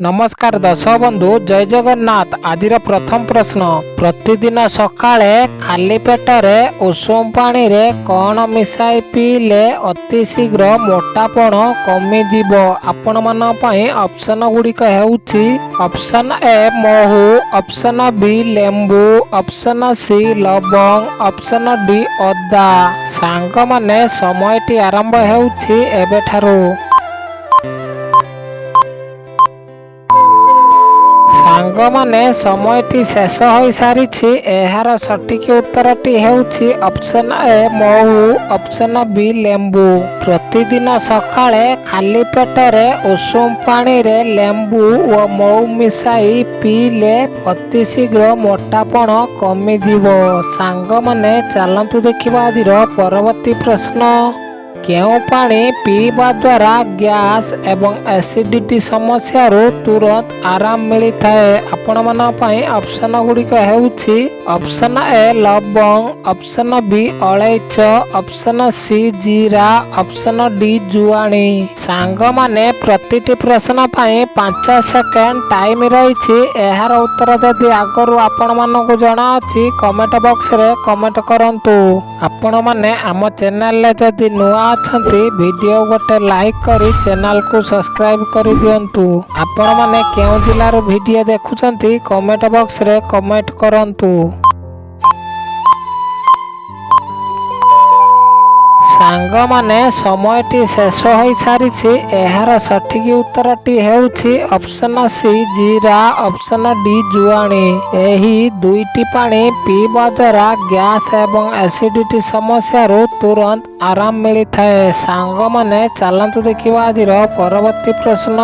नमस्कार दर्शक बंधु जय जगन्नाथ। आज प्रथम प्रश्न, प्रतिदिन सकाळे खाली पेटरे उषुम पानी रे कौन मिसाई पीले अति शीघ्र मोटापण कमिजिव। आपण मान पई ऑप्शन गुड़िक हेउछि ऑप्शन ए महू, ऑप्शन बी लेंबू, ऑप्शन सी लवंग, ऑप्शन डी अदा। सांग माने समयटी आरंभ हेउछि एबेठारु। सांगमाने समयटी शेष हो सारी। एहार सठिक उत्तरटी हेउछि ऑप्शन ए महू, ऑप्शन बी लेंबू। प्रतिदिन सकाळे खाली पेटरे उषुम पानी रे लेंबू व महू मिसाई पीले अति शीघ्र मोटापण कमिजिव। सांगमाने चलंतु देखिबा आदिर परवर्ती प्रश्न, केउ पानी पीवा द्वारा गैस एवं एसिडिटी समस्या तुरंत आराम मिलता है। आपण मान पई ऑप्शन गुड़िक हेउछि ऑप्शन ए लवंग, ऑप्शन बी अलैच, ऑप्शन सी जीरा, ऑप्शन डी जुआनी। सांग माने प्रतिटी प्रश्न पई 5 सेकेंड टाइम रही। एहार उत्तर जदि आगरू आपण मानकु जणा अछि कमेंट बॉक्स रे कमेंट करंतु। आपण माने आम चैनल रे जदि नुआ अछंती वीडियो गोटे लाइक करी चैनल को सब्सक्राइब कर दियंतु। आपण माने केउ जिल्लार वीडियो देखुचंती कमेंट बॉक्स रे कमेंट करंतु। सांग माने समयटी शेष हो सारी। एहार सठिक उत्तरटी हेउछि ऑप्शन सी जीरा, ऑप्शन डी जुआनी। एही दुईटी पानी पीवा द्वारा गैस एवं एसिडिटी समस्या तुरंत आराम मिलता है। सांग माने चलंतु देखिबा आदिर परवर्ती प्रश्न,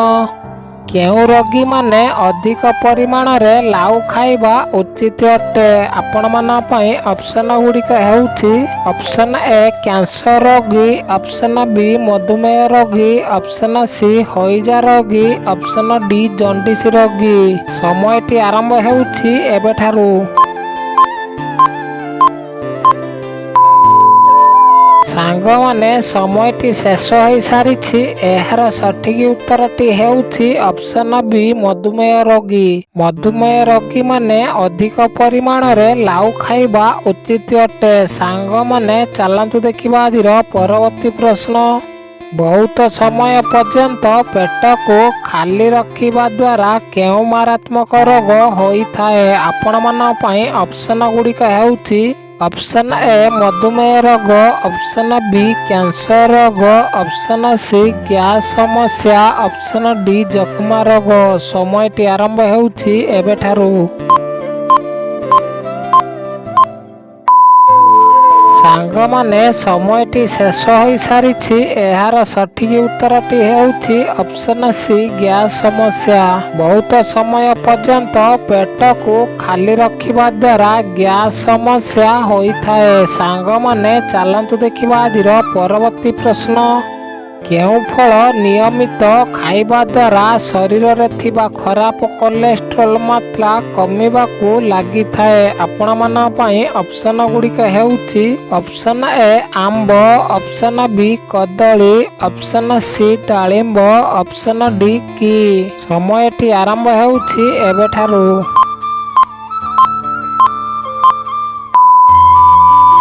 केउ रोगी माने अधिक परिमाण रे लाउ खाइबा उचित अटे। आपण मान पई ऑप्शन गुड़िक हेउछि ऑप्शन ए कैंसर रोगी, ऑप्शन बी मधुमेह रोगी, ऑप्शन सी हइजा रोगी, ऑप्शन डी जॉन्डिस रोगी। समयटी आरंभ हेउछि एबेठारु। सांग माने समयटी शेष हो सारी। एहार सठिक उत्तरटी हेउछि ऑप्शन बी मधुमेह रोगी। मधुमेह रोगी माने अधिक परिमाण रे लाउ खाइबा उचित अटे। सांग माने चलंतु देखिबा आदिर परवर्ती प्रश्न, बहुत समय पर्यंत पेट को खाली रखिबा द्वारा केउ मारात्मक रोग होइथाए। आपण मान पई ऑप्शन गुड़िक हेउछि ऑप्शन ए मधुमेह रोग, ऑप्शन बी कैंसर रोग, ऑप्शन सी गैस समस्या, ऑप्शन डी जख्मा रोग। समयटी आरंभ हेउछि एबेठारु। सांग माने समयटी शेष हो सारी। एहार सठिक उत्तरटी हेउछि ऑप्शन सी गैस समस्या। बहुत समय पर्यंत पेट को खाली रखिबा द्वारा गैस समस्या होइथाए। सांग माने चलंतु देखिबा आदिर परवर्ती प्रश्न, केउ फल नियमित खाइबा द्वारा शरीर रे थिबा खराब कोलेस्ट्रॉल मात्रा कमिबाकू लागि थाए। आपण मान पई ऑप्शन गुड़िक हेउछि ऑप्शन ए आंब, ऑप्शन बी कदली, ऑप्शन सी डालिंब, ऑप्शन डी की। समयटी आरंभ हेउछि एबेठारु।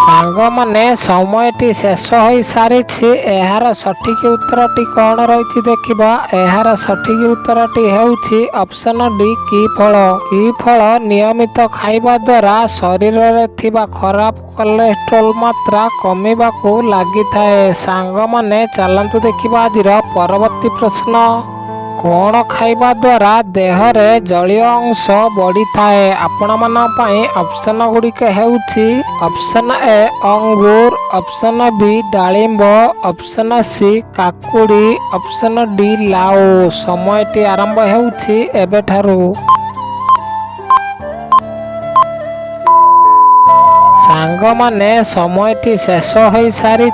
सांग माने समयटी शेष हो सारी। एहार सठिक उत्तरटी कौन रही देखिबा। एहार सठिक उत्तरटी हेउछि ऑप्शन डी की फल। की फल नियमित खाइबा द्वारा शरीर रे थिबा खराब कोलेस्ट्रॉल मात्रा कमिबाकू लागि थाए। सांग माने चलंतु देखिबा आदिर परवर्ती प्रश्न, कौन खाइबा द्वारा देह रे जलीय अंश बढ़ी थाए। आपण मान पई ऑप्शन गुड़िक हेउछि ऑप्शन ए अंगूर, ऑप्शन बी डालिंब, ऑप्शन सी काकुड़ी, ऑप्शन डी लाउ। समयटी आरंभ हेउछि एबेठारु। सांग माने समयटी शेष हो सारी।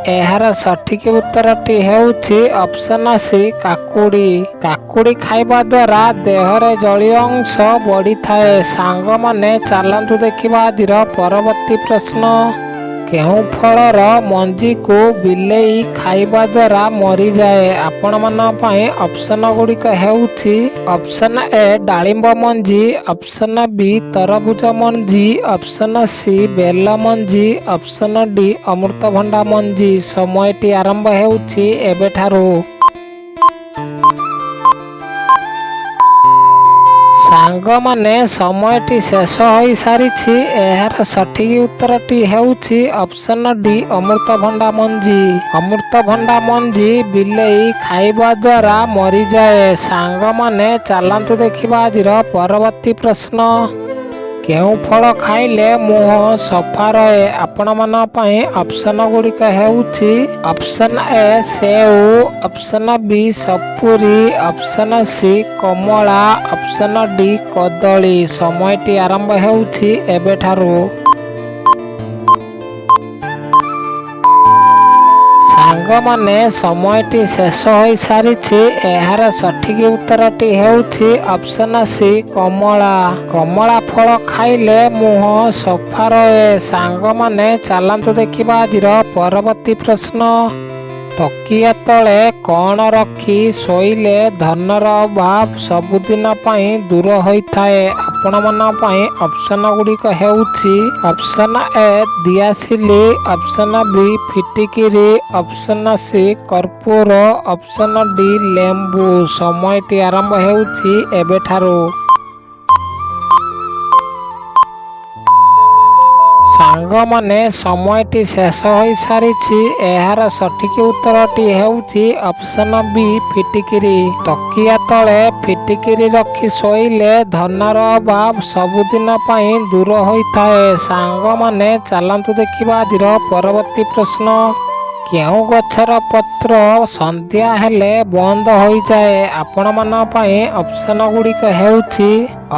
एहार सठिक उत्तरटी हेउछि ऑप्शन सी काकुड़ी। काकुड़ी खाइबा द्वारा देह रे जलीय अंश बढ़ी थाए। सांग माने चलंतु देखिबा आदिर परवर्ती प्रश्न, କେଉଁ ଫଳର ମଞ୍ଜିକୁ ବିଲେଇ ଖାଇବା ଦ୍ୱାରା ମରିଯାଏ? ଆପଣମାନଙ୍କ ପାଇଁ ଅପସନ୍ ଗୁଡ଼ିକ ହେଉଛି ଅପସନ୍ ଏ ଡାଳିମ୍ବ ମଞ୍ଜି, ଅପସନ୍ ବି ତରଭୁଜ ମଞ୍ଜି, ଅପସନ୍ ସି ବେଲ ମଞ୍ଜି, ଅପସନ୍ ଡି ଅମୃତଭଣ୍ଡା ମଞ୍ଜି। ସମୟଟି ଆରମ୍ଭ ହେଉଛି ଏବେଠାରୁ। ସାଙ୍ଗମାନେ ସମୟଟି ଶେଷ ହୋଇସାରିଛି। ଏହାର ସଠିକ ଉତ୍ତରଟି ହେଉଛି ଅପସନ୍ ଡି ଅମୃତଭଣ୍ଡା ମଞ୍ଜି। ଅମୃତଭଣ୍ଡା ମଞ୍ଜି ବିଲେଇ ଖାଇବା ଦ୍ୱାରା ମରିଯାଏ। ସାଙ୍ଗମାନେ ଚାଲନ୍ତୁ ଦେଖିବା ଆଜିର ପରବର୍ତ୍ତୀ ପ୍ରଶ୍ନ। କେଉଁ ଫଳ ଖାଇଲେ ମୁହଁ ସଫା ରହେ? ଆପଣମାନଙ୍କ ପାଇଁ ଅପସନ୍ ଗୁଡ଼ିକ ହେଉଛି ଅପସନ୍ ଏ ସେଉ, ଅପସନ୍ ବି ସପୁରୀ, ଅପସନ୍ ସି କମଳା, ଅପସନ୍ ଡି କଦଳୀ। ସମୟଟି ଆରମ୍ଭ ହେଉଛି ଏବେଠାରୁ। ସାଙ୍ଗମାନେ ସମୟଟି ଶେଷ ହୋଇସାରିଛି। ଏହାର ସଠିକ ଉତ୍ତରଟି ହେଉଛି ଅପସନ୍ ସି କମଳା। କମଳା ଫଳ ଖାଇଲେ ମୁହଁ ସଫା ରହେ। ସାଙ୍ଗମାନେ ଚାଲନ୍ତୁ ଦେଖିବା ଆଜିର ପରବର୍ତ୍ତୀ ପ୍ରଶ୍ନ। ତକିଆ ତଳେ କ'ଣ ରଖି ଶୋଇଲେ ଧନର ଅଭାବ ସବୁଦିନ ପାଇଁ ଦୂର ହୋଇଥାଏ? ଆପଣମାନଙ୍କ ପାଇଁ ଅପସନ୍ ଗୁଡ଼ିକ ହେଉଛି ଅପସନ୍ ଏ ଦିଆସିଲି, ଅପସନ୍ ବି ଫିଟିକିରି, ଅପସନ୍ ସି କର୍ପୂର, ଅପସନ୍ ଡି ଲେମ୍ବୁ। ସମୟଟି ଆରମ୍ଭ ହେଉଛି ଏବେଠାରୁ। ସାଙ୍ଗମାନେ ସମୟଟି ଶେଷ ହୋଇସାରିଛି। ଏହାର ସଠିକ ଉତ୍ତରଟି ହେଉଛି ଅପସନ୍ ବି ଫିଟିକିରି। ତକିଆ ତଳେ ଫିଟିକିରି ରଖି ଶୋଇଲେ ଧନର ଅଭାବ ସବୁଦିନ ପାଇଁ ଦୂର ହୋଇଥାଏ। ସାଙ୍ଗମାନେ ଚାଲନ୍ତୁ ଦେଖିବା ଆଜିର ପରବର୍ତ୍ତୀ ପ୍ରଶ୍ନ। କେଉଁ ଗଛର ପତ୍ର ସନ୍ଧ୍ୟା ହେଲେ ବନ୍ଦ ହୋଇଯାଏ? ଆପଣମାନଙ୍କ ପାଇଁ ଅପସନ୍ ଗୁଡ଼ିକ ହେଉଛି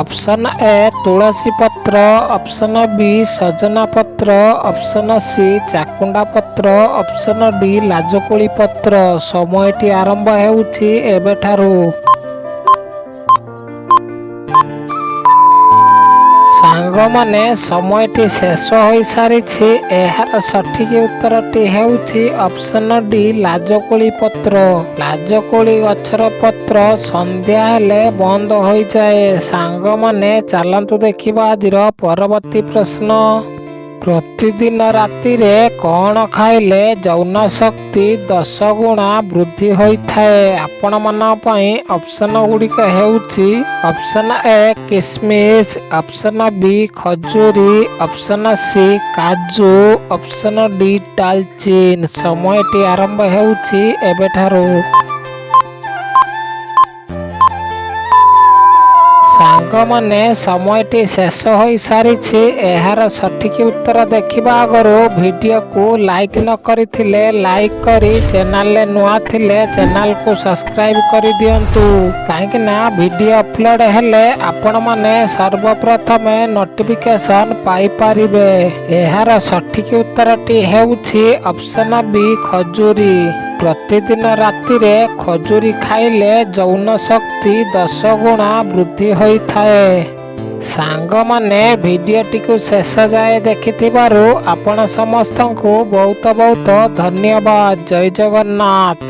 ଅପସନ୍ ଏ ତୁଳସୀ ପତ୍ର, ଅପସନ୍ ବି ସଜନା ପତ୍ର, ଅପସନ୍ ସି ଚାକୁଣ୍ଡା ପତ୍ର, ଅପସନ୍ ଡି ଲାଜକୁଳି ପତ୍ର। ସମୟଟି ଆରମ୍ଭ ହେଉଛି ଏବେଠାରୁ। ସାଙ୍ଗମାନେ ସମୟଟି ଶେଷ ହୋଇସାରିଛି। ଏହାର ସଠିକ ଉତ୍ତରଟି ହେଉଛି ଅପସନ୍ ଡି ଲାଜକୁଳି ପତ୍ର। ଲାଜକୁଳି ଗଛର ପତ୍ର ସନ୍ଧ୍ୟା ହେଲେ ବନ୍ଦ ହୋଇଯାଏ। ସାଙ୍ଗମାନେ ଚାଲନ୍ତୁ ଦେଖିବା ଆଜିର ପରବର୍ତ୍ତୀ ପ୍ରଶ୍ନ। ପ୍ରତିଦିନ ରାତିରେ କ'ଣ ଖାଇଲେ ଯୌନ ଶକ୍ତି 10 ଗୁଣା ବୃଦ୍ଧି ହୋଇଥାଏ? ଆପଣମାନଙ୍କ ପାଇଁ ଅପସନ୍ ଗୁଡ଼ିକ ହେଉଛି ଅପସନ୍ ଏ କିସମିସ, ଅପସନ୍ ବି ଖଜୁରୀ, ଅପସନ୍ ସି କାଜୁ, ଅପସନ୍ ଡି ଡାଲଚିନି। ସମୟଟି ଆରମ୍ଭ ହେଉଛି ଏବେଠାରୁ। ସାଙ୍ଗମାନେ ସମୟଟି ଶେଷ ହୋଇସାରିଛି। ଏହାର ସଠିକ ଉତ୍ତର ଦେଖିବା ଆଗରୁ ଭିଡ଼ିଓକୁ ଲାଇକ୍ ନ କରିଥିଲେ ଲାଇକ୍ କରି ଚ୍ୟାନେଲରେ ନୂଆ ଥିଲେ ଚ୍ୟାନେଲକୁ ସବସ୍କ୍ରାଇବ୍ କରିଦିଅନ୍ତୁ। କାହିଁକି ନା ଭିଡ଼ିଓ ଅପଲୋଡ଼ ହେଲେ ଆପଣମାନେ ସର୍ବପ୍ରଥମେ ନୋଟିଫିକେସନ୍ ପାଇପାରିବେ। ଏହାର ସଠିକ ଉତ୍ତରଟି ହେଉଛି ଅପସନ୍ ବି ଖଜୁରୀ। ପ୍ରତିଦିନ ରାତିରେ ଖଜୁରୀ ଖାଇଲେ ଯୌନ ଶକ୍ତି 10 ଗୁଣା ବୃଦ୍ଧି ହୋଇଥାଏ। ସାଙ୍ଗମାନେ ଭିଡ଼ିଓଟିକୁ ଶେଷ ଯାଏ ଦେଖିଥିବାରୁ ଆପଣ ସମସ୍ତଙ୍କୁ ବହୁତ ବହୁତ ଧନ୍ୟବାଦ। ଜୟ ଜଗନ୍ନାଥ।